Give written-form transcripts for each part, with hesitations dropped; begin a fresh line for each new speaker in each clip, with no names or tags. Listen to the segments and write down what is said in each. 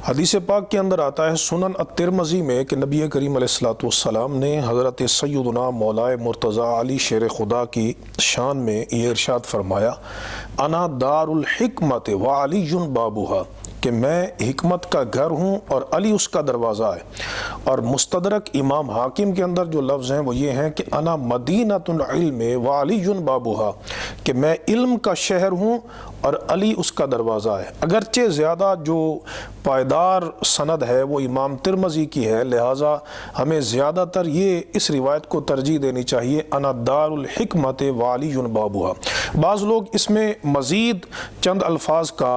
حدیث پاک کے اندر آتا ہے سنن الترمذی میں کہ نبی کریم علیہ الصلوۃ والسلام نے حضرت سیدنا مولا مرتضیٰ علی شیر خدا کی شان میں یہ ارشاد فرمایا، انا دار الحکمت وعلی بابها، کہ میں حکمت کا گھر ہوں اور علی اس کا دروازہ ہے۔ اور مستدرک امام حاکم کے اندر جو لفظ ہیں وہ یہ ہیں کہ انا مدینۃ العلم وعلی بابها، کہ میں علم کا شہر ہوں اور علی اس کا دروازہ ہے۔ اگرچہ زیادہ جو پائیدار سند ہے وہ امام ترمذی کی ہے، لہٰذا ہمیں زیادہ تر یہ اس روایت کو ترجیح دینی چاہیے، انا دار الحکمت وعلی بابها۔ بعض لوگ اس میں مزید چند الفاظ کا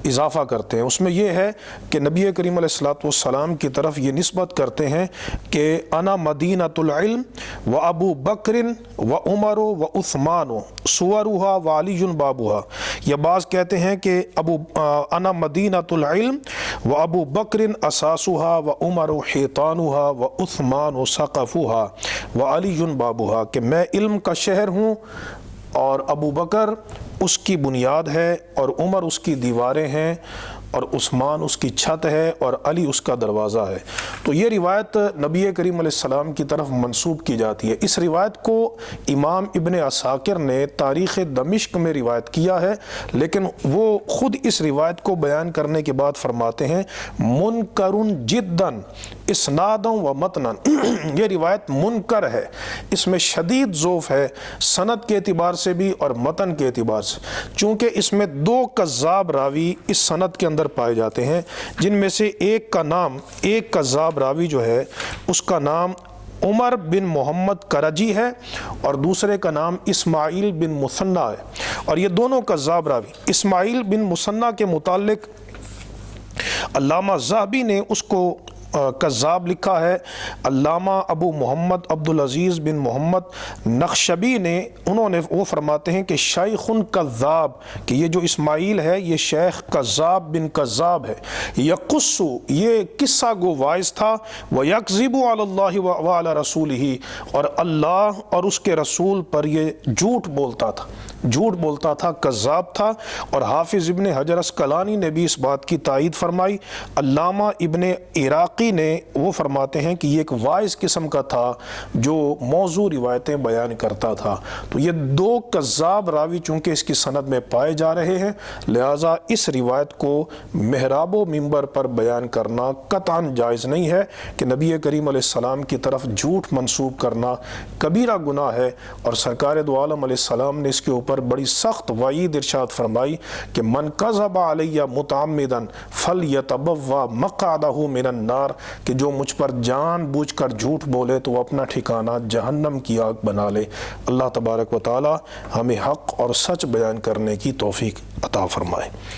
اضافہ کرتے ہیں، اس میں یہ ہے کہ نبی کریم علیہ الصلوۃ والسلام کی طرف یہ نسبت کرتے ہیں کہ انا مدینۃ العلم و ابو بکر و عمر و عثمان صورها وعلی بابها، یا بعض کہتے ہیں کہ انا مدینۃ العلم و ابو بکر اساسها و عمر حیطانها و عثمان سقفها وعلی بابها، کہ میں علم کا شہر ہوں اور ابو بکر اس کی بنیاد ہے اور عمر اس کی دیواریں ہیں اور عثمان اس کی چھت ہے اور علی اس کا دروازہ ہے۔ تو یہ روایت نبی کریم علیہ السلام کی طرف منسوب کی جاتی ہے۔ اس روایت کو امام ابن عساکر نے تاریخ دمشق میں روایت کیا ہے، لیکن وہ خود اس روایت کو بیان کرنے کے بعد فرماتے ہیں منکر جداً اسنادا و متنا، یہ روایت منکر ہے، اس میں شدید ضعف ہے سند کے اعتبار سے بھی اور متن کے اعتبار سے، چونکہ اس میں دو کذاب راوی اس سند کے اندر پائے جاتے ہیں، جن میں سے ایک کذاب راوی جو ہے اس کا نام عمر بن محمد کرجی ہے اور دوسرے کا نام اسماعیل بن مثنی ہے، اور یہ دونوں کذاب راوی۔ اسماعیل بن مثنی کے متعلق علامہ ذہبی نے اس کو کذاب لکھا ہے، علامہ ابو محمد عبدالعزیز بن محمد نقشبی نے وہ فرماتے ہیں کہ شیخ کذاب، کہ یہ جو اسماعیل ہے یہ شیخ کذاب بن کذاب ہے، یقص، یہ قصہ گو واعظ تھا، ویکذب علی اللہ وعلی رسولہ، اور اللہ اور اس کے رسول پر یہ جھوٹ بولتا تھا، کذاب تھا۔ اور حافظ ابن حجر عسقلانی نے بھی اس بات کی تائید فرمائی۔ علامہ ابن عراقی نے وہ فرماتے ہیں کہ یہ ایک واعظ قسم کا تھا جو موضوع روایتیں بیان کرتا تھا۔ تو یہ دو کذاب راوی چونکہ اس کی سند میں پائے جا رہے ہیں، لہٰذا اس روایت کو محراب و منبر پر بیان کرنا قطعاً جائز نہیں ہے کہ نبی کریم علیہ السلام کی طرف جھوٹ منسوب کرنا کبیرہ گناہ ہے، اور سرکار دو عالم علیہ السلام نے اس کے اوپر بڑی سخت وعید ارشاد فرمائی کہ من کذب علی متعمدا فلیتبوأ مقعدہ من النار، کہ جو مجھ پر جان بوجھ کر جھوٹ بولے تو وہ اپنا ٹھکانہ جہنم کی آگ بنا لے۔ اللہ تبارک و تعالی ہمیں حق اور سچ بیان کرنے کی توفیق عطا فرمائے۔